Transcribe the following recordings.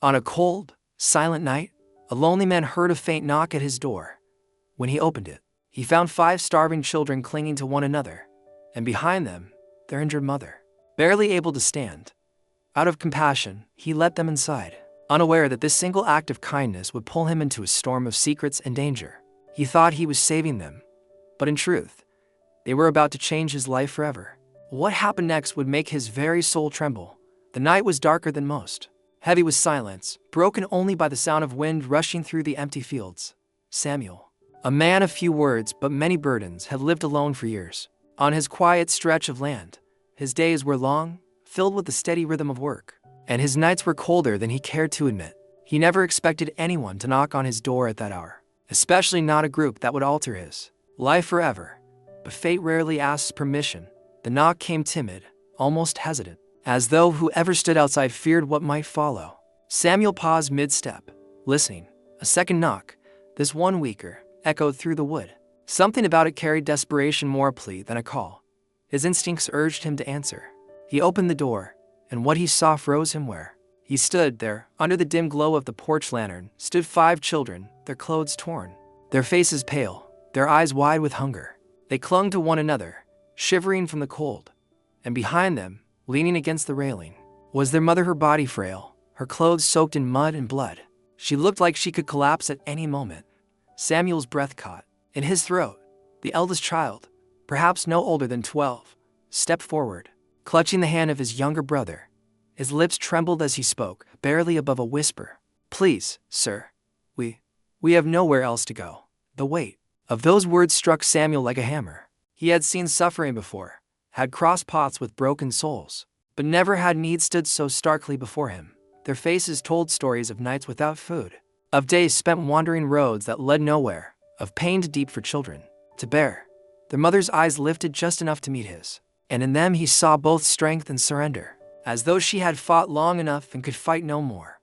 On a cold, silent night, a lonely man heard a faint knock at his door. When he opened it, he found 5 starving children clinging to one another, and behind them, their injured mother, barely able to stand. Out of compassion, he let them inside, unaware that this single act of kindness would pull him into a storm of secrets and danger. He thought he was saving them, but in truth, they were about to change his life forever. What happened next would make his very soul tremble. The night was darker than most, heavy with silence, broken only by the sound of wind rushing through the empty fields. Samuel, a man of few words but many burdens, had lived alone for years. On his quiet stretch of land, his days were long, filled with the steady rhythm of work, and his nights were colder than he cared to admit. He never expected anyone to knock on his door at that hour, especially not a group that would alter his life forever. But fate rarely asks permission. The knock came timid, almost hesitant, as though whoever stood outside feared what might follow. Samuel paused mid-step, listening. A second knock, this one weaker, echoed through the wood. Something about it carried desperation more a plea than a call. His instincts urged him to answer. He opened the door, and what he saw froze him where he stood there. Under the dim glow of the porch lantern stood 5 children, their clothes torn, their faces pale, their eyes wide with hunger. They clung to one another, shivering from the cold, and behind them, leaning against the railing, was their mother, her body frail, her clothes soaked in mud and blood. She looked like she could collapse at any moment. Samuel's breath caught in his throat. The eldest child, perhaps no older than 12, stepped forward, clutching the hand of his younger brother. His lips trembled as he spoke, barely above a whisper. "Please, sir, we have nowhere else to go." The weight of those words struck Samuel like a hammer. He had seen suffering before, had crossed paths with broken souls, but never had need stood so starkly before him. Their faces told stories of nights without food, of days spent wandering roads that led nowhere, of pain too deep for children to bear. Their mother's eyes lifted just enough to meet his, and in them he saw both strength and surrender, as though she had fought long enough and could fight no more.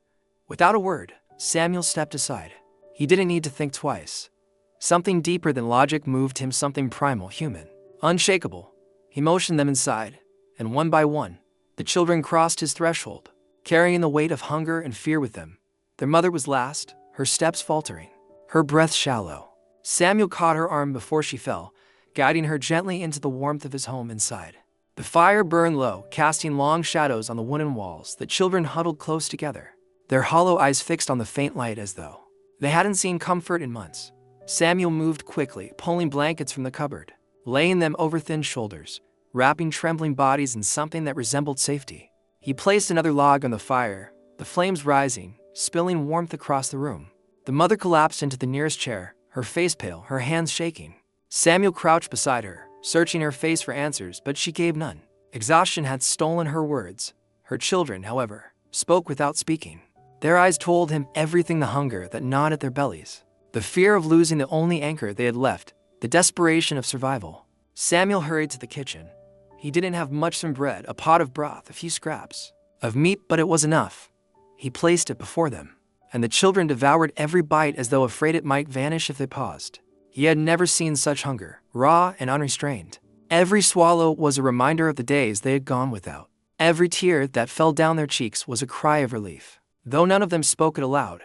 Without a word, Samuel stepped aside. He didn't need to think twice. Something deeper than logic moved him, something primal, human, unshakable. He motioned them inside, and one by one, the children crossed his threshold, carrying the weight of hunger and fear with them. Their mother was last, her steps faltering, her breath shallow. Samuel caught her arm before she fell, guiding her gently into the warmth of his home inside. The fire burned low, casting long shadows on the wooden walls. The children huddled close together, their hollow eyes fixed on the faint light as though they hadn't seen comfort in months. Samuel moved quickly, pulling blankets from the cupboard, laying them over thin shoulders, wrapping trembling bodies in something that resembled safety. He placed another log on the fire, the flames rising, spilling warmth across the room. The mother collapsed into the nearest chair, her face pale, her hands shaking. Samuel crouched beside her, searching her face for answers, but she gave none. Exhaustion had stolen her words. Her children, however, spoke without speaking. Their eyes told him everything: the hunger that gnawed at their bellies, the fear of losing the only anchor they had left, the desperation of survival. Samuel hurried to the kitchen. He didn't have much: some bread, a pot of broth, a few scraps of meat, but it was enough. He placed it before them, and the children devoured every bite as though afraid it might vanish if they paused. He had never seen such hunger, raw and unrestrained. Every swallow was a reminder of the days they had gone without. Every tear that fell down their cheeks was a cry of relief. Though none of them spoke it aloud,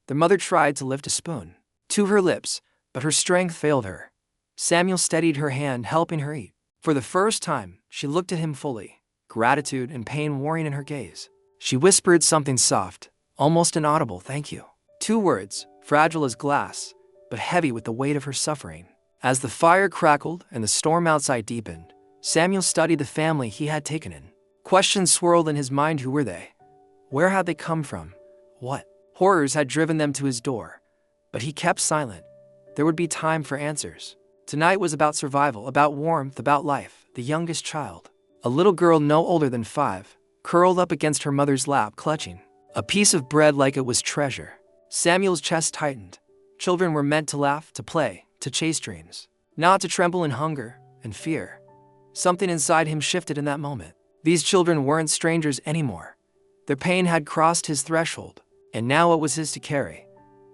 their mother tried to lift a spoon to her lips, but her strength failed her. Samuel steadied her hand, helping her eat. For the first time, she looked at him fully, gratitude and pain warring in her gaze. She whispered something soft, almost inaudible: "Thank you." 2 words, fragile as glass, but heavy with the weight of her suffering. As the fire crackled and the storm outside deepened, Samuel studied the family he had taken in. Questions swirled in his mind: who were they? Where had they come from? What horrors had driven them to his door? But he kept silent. There would be time for answers. Tonight was about survival, about warmth, about life. The youngest child, a little girl no older than 5, curled up against her mother's lap, clutching a piece of bread like it was treasure. Samuel's chest tightened. Children were meant to laugh, to play, to chase dreams, not to tremble in hunger and fear. Something inside him shifted in that moment. These children weren't strangers anymore. Their pain had crossed his threshold, and now it was his to carry.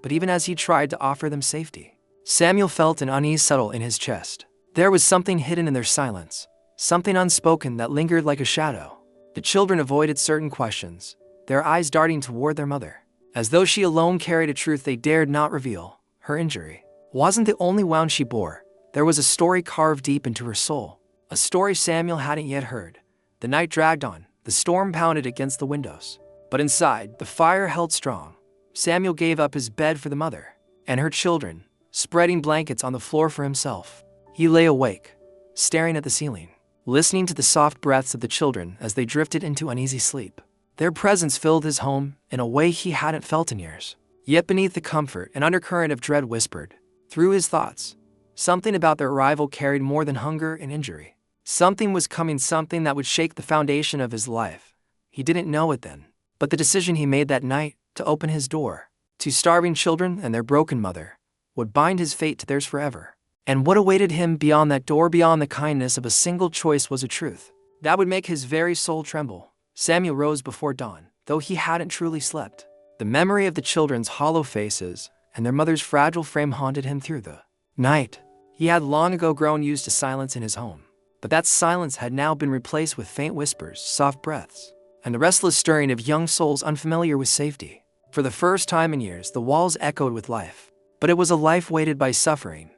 But even as he tried to offer them safety, Samuel felt an unease settle in his chest. There was something hidden in their silence, something unspoken that lingered like a shadow. The children avoided certain questions, their eyes darting toward their mother. as though she alone carried a truth they dared not reveal. Her injury wasn't the only wound she bore. There was a story carved deep into her soul, a story Samuel hadn't yet heard. The night dragged on, the storm pounded against the windows, but inside, the fire held strong. Samuel gave up his bed for the mother and her children, spreading blankets on the floor for himself. He lay awake, staring at the ceiling, listening to the soft breaths of the children as they drifted into uneasy sleep. Their presence filled his home in a way he hadn't felt in years. Yet beneath the comfort, an undercurrent of dread whispered through his thoughts. Something about their arrival carried more than hunger and injury. Something was coming, something that would shake the foundation of his life. He didn't know it then, but the decision he made that night to open his door to starving children and their broken mother would bind his fate to theirs forever. And what awaited him beyond that door, beyond the kindness of a single choice, was a truth that would make his very soul tremble. Samuel rose before dawn, though he hadn't truly slept. The memory of the children's hollow faces and their mother's fragile frame haunted him through the night. He had long ago grown used to silence in his home, but that silence had now been replaced with faint whispers, soft breaths, and the restless stirring of young souls unfamiliar with safety. For the first time in years, the walls echoed with life, but it was a life weighted by suffering.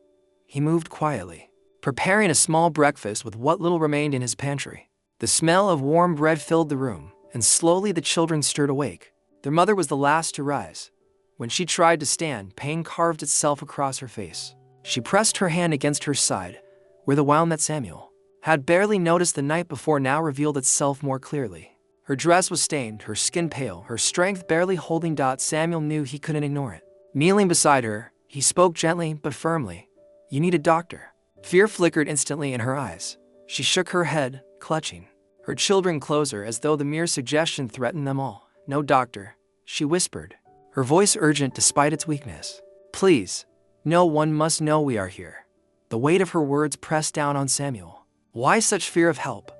He moved quietly, preparing a small breakfast with what little remained in his pantry. The smell of warm bread filled the room, and slowly the children stirred awake. Their mother was the last to rise. When she tried to stand, pain carved itself across her face. She pressed her hand against her side, where the wound that Samuel had barely noticed the night before now revealed itself more clearly. Her dress was stained, her skin pale, her strength barely holding. Samuel knew he couldn't ignore it. Kneeling beside her, he spoke gently but firmly. "You need a doctor." Fear flickered instantly in her eyes. She shook her head, clutching her children closer as though the mere suggestion threatened them all. "No doctor," she whispered, her voice urgent despite its weakness. "Please, no one must know we are here." The weight of her words pressed down on Samuel. Why such fear of help?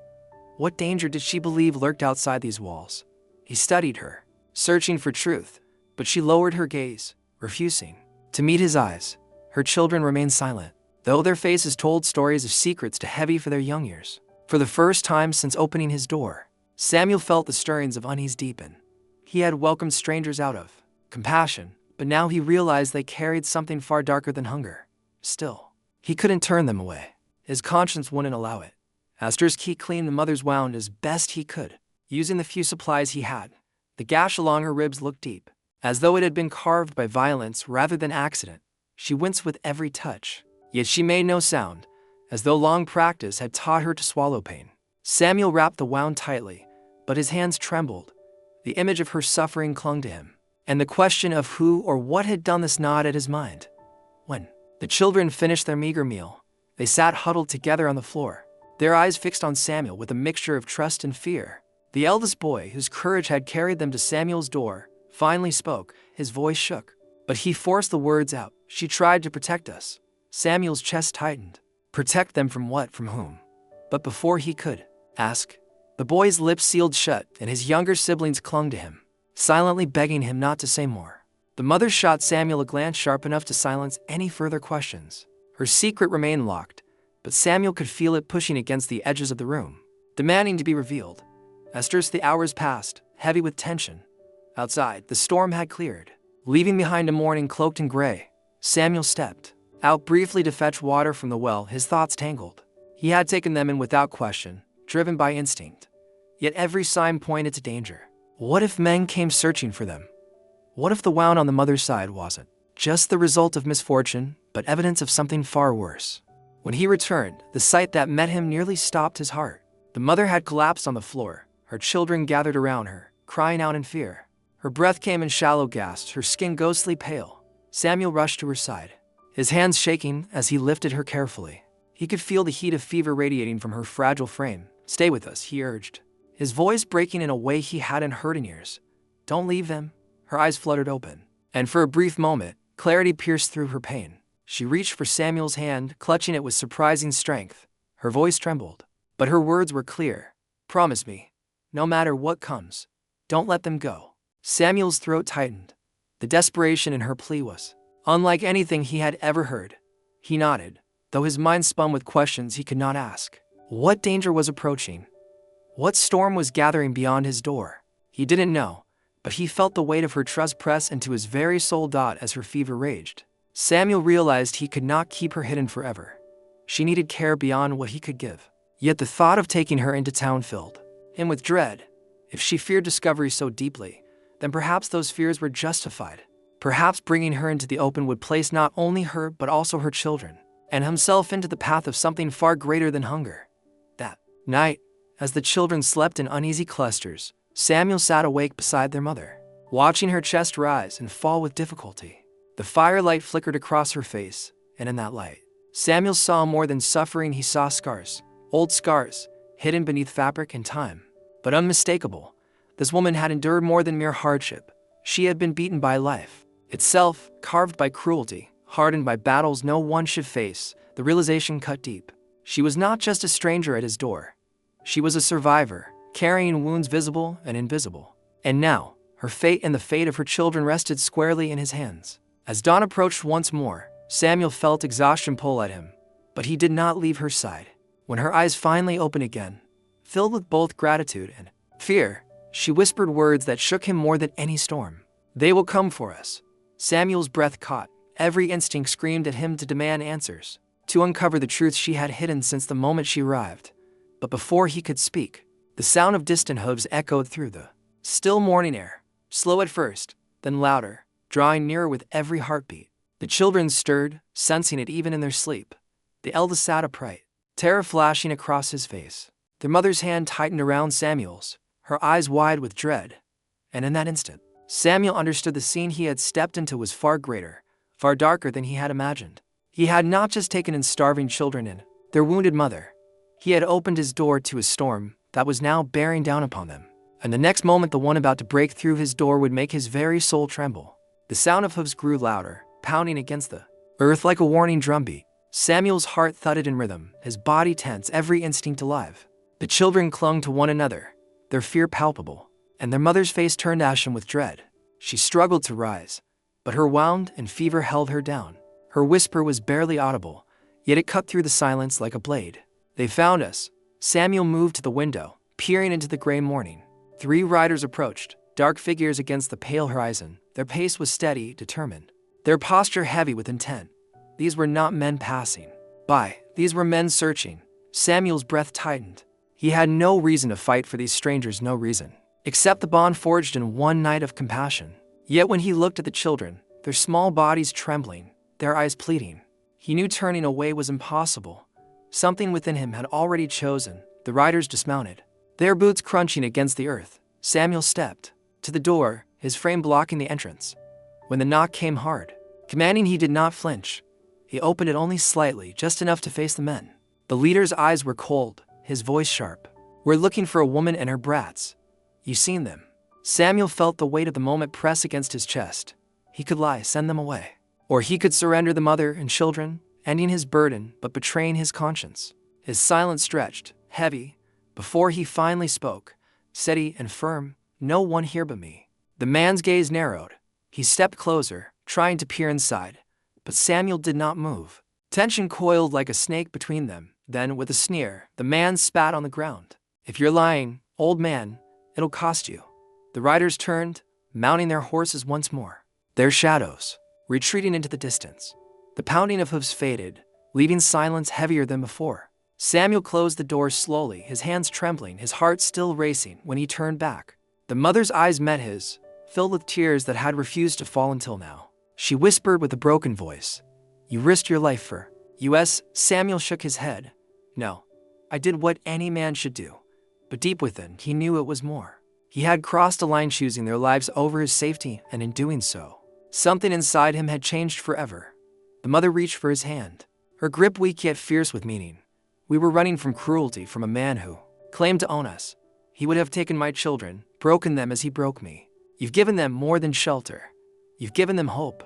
What danger did she believe lurked outside these walls? He studied her, searching for truth, but she lowered her gaze, refusing to meet his eyes. Her children remained silent, though their faces told stories of secrets too heavy for their young ears. For the first time since opening his door, Samuel felt the stirrings of unease deepen. He had welcomed strangers out of compassion, but now he realized they carried something far darker than hunger. Still, he couldn't turn them away. His conscience wouldn't allow it. Astor's key cleaned the mother's wound as best he could, using the few supplies he had. The gash along her ribs looked deep, as though it had been carved by violence rather than accident. She winced with every touch, yet she made no sound, as though long practice had taught her to swallow pain. Samuel wrapped the wound tightly, but his hands trembled. The image of her suffering clung to him, and the question of who or what had done this gnawed at his mind. When the children finished their meager meal, they sat huddled together on the floor, their eyes fixed on Samuel with a mixture of trust and fear. The eldest boy, whose courage had carried them to Samuel's door, finally spoke. His voice shook, but he forced the words out. "She tried to protect us." Samuel's chest tightened. Protect them from what, from whom? But before he could ask, the boy's lips sealed shut and his younger siblings clung to him, silently begging him not to say more. The mother shot Samuel a glance sharp enough to silence any further questions. Her secret remained locked, but Samuel could feel it pushing against the edges of the room, demanding to be revealed. As the hours passed, heavy with tension. Outside, the storm had cleared, leaving behind a morning cloaked in gray. Samuel stepped out briefly to fetch water from the well, his thoughts tangled. He had taken them in without question, driven by instinct. Yet every sign pointed to danger. What if men came searching for them? What if the wound on the mother's side wasn't just the result of misfortune, but evidence of something far worse? When he returned, the sight that met him nearly stopped his heart. The mother had collapsed on the floor, her children gathered around her, crying out in fear. Her breath came in shallow gasps, her skin ghostly pale. Samuel rushed to her side, his hands shaking as he lifted her carefully. He could feel the heat of fever radiating from her fragile frame. "Stay with us," he urged, his voice breaking in a way he hadn't heard in years. "Don't leave them." Her eyes fluttered open, and for a brief moment, clarity pierced through her pain. She reached for Samuel's hand, clutching it with surprising strength. Her voice trembled, but her words were clear. "Promise me, no matter what comes, don't let them go." Samuel's throat tightened. The desperation in her plea was unlike anything he had ever heard. He nodded, though his mind spun with questions he could not ask. What danger was approaching? What storm was gathering beyond his door? He didn't know, but he felt the weight of her trust press into his very soul. As her fever raged, Samuel realized he could not keep her hidden forever. She needed care beyond what he could give. Yet the thought of taking her into town filled him with dread. If she feared discovery so deeply, then perhaps those fears were justified. Perhaps bringing her into the open would place not only her but also her children and himself into the path of something far greater than hunger. That night, as the children slept in uneasy clusters, Samuel sat awake beside their mother, watching her chest rise and fall with difficulty. The firelight flickered across her face, and in that light, Samuel saw more than suffering. He saw scars, old scars, hidden beneath fabric and time, but unmistakable. This woman had endured more than mere hardship. She had been beaten by life itself, carved by cruelty, hardened by battles no one should face. The realization cut deep. She was not just a stranger at his door. She was a survivor, carrying wounds visible and invisible. And now, her fate and the fate of her children rested squarely in his hands. As dawn approached once more, Samuel felt exhaustion pull at him, but he did not leave her side. When her eyes finally opened again, filled with both gratitude and fear, she whispered words that shook him more than any storm. "They will come for us." Samuel's breath caught. Every instinct screamed at him to demand answers, to uncover the truth she had hidden since the moment she arrived. But before he could speak, the sound of distant hooves echoed through the still morning air, slow at first, then louder, drawing nearer with every heartbeat. The children stirred, sensing it even in their sleep. The eldest sat upright, terror flashing across his face. Their mother's hand tightened around Samuel's, her eyes wide with dread. And in that instant, Samuel understood the scene he had stepped into was far greater, far darker than he had imagined. He had not just taken in starving children and their wounded mother. He had opened his door to a storm that was now bearing down upon them. And the next moment, the one about to break through his door would make his very soul tremble. The sound of hooves grew louder, pounding against the earth like a warning drumbeat. Samuel's heart thudded in rhythm, his body tense, every instinct alive. The children clung to one another, their fear palpable, and their mother's face turned ashen with dread. She struggled to rise, but her wound and fever held her down. Her whisper was barely audible, yet it cut through the silence like a blade. "They found us." Samuel moved to the window, peering into the gray morning. 3 riders approached, dark figures against the pale horizon. Their pace was steady, determined, their posture heavy with intent. These were not men passing by, these were men searching. Samuel's breath tightened. He had no reason to fight for these strangers, no reason, except the bond forged in one night of compassion. Yet when he looked at the children, their small bodies trembling, their eyes pleading, he knew turning away was impossible. Something within him had already chosen. The riders dismounted, their boots crunching against the earth. Samuel stepped to the door, his frame blocking the entrance. When the knock came hard, commanding, he did not flinch. He opened it only slightly, just enough to face the men. The leader's eyes were cold, his voice sharp. "We're looking for a woman and her brats. You seen them?" Samuel felt the weight of the moment press against his chest. He could lie, send them away. Or he could surrender the mother and children, ending his burden but betraying his conscience. His silence stretched, heavy, before he finally spoke, steady and firm. "No one here but me." The man's gaze narrowed. He stepped closer, trying to peer inside, but Samuel did not move. Tension coiled like a snake between them. Then, with a sneer, the man spat on the ground. "If you're lying, old man, it'll cost you." The riders turned, mounting their horses once more, their shadows retreating into the distance. The pounding of hooves faded, leaving silence heavier than before. Samuel closed the door slowly, his hands trembling, his heart still racing. When he turned back, the mother's eyes met his, filled with tears that had refused to fall until now. She whispered with a broken voice, "You risked your life for us." Samuel shook his head. "No, I did what any man should do." But deep within, he knew it was more. He had crossed a line, choosing their lives over his safety, and in doing so, something inside him had changed forever. The mother reached for his hand, her grip weak yet fierce with meaning. "We were running from cruelty, from a man who claimed to own us. He would have taken my children, broken them as he broke me. You've given them more than shelter. You've given them hope."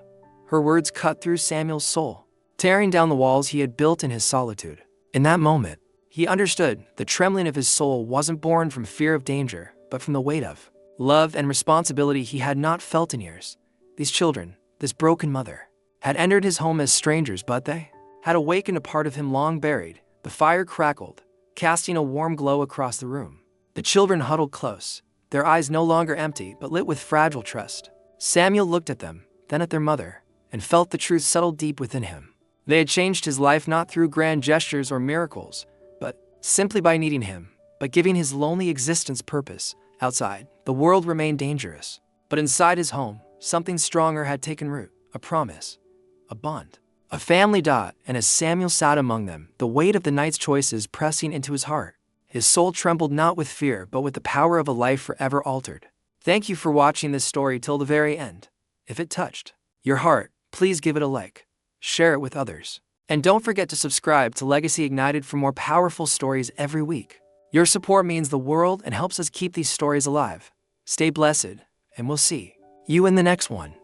Her words cut through Samuel's soul, tearing down the walls he had built in his solitude. In that moment, he understood the trembling of his soul wasn't born from fear of danger, but from the weight of love and responsibility he had not felt in years. These children, this broken mother, had entered his home as strangers, but they had awakened a part of him long buried. The fire crackled, casting a warm glow across the room. The children huddled close, their eyes no longer empty but lit with fragile trust. Samuel looked at them, then at their mother, and felt the truth settle deep within him. They had changed his life not through grand gestures or miracles, but simply by needing him, by giving his lonely existence purpose. Outside, the world remained dangerous, but inside his home, something stronger had taken root, a promise, a bond. A family dot, and as Samuel sat among them, the weight of the night's choices pressing into his heart, his soul trembled not with fear but with the power of a life forever altered. Thank you for watching this story till the very end. If it touched your heart, please give it a like, share it with others, and don't forget to subscribe to Legacy Ignited for more powerful stories every week. Your support means the world and helps us keep these stories alive. Stay blessed, and we'll see you in the next one.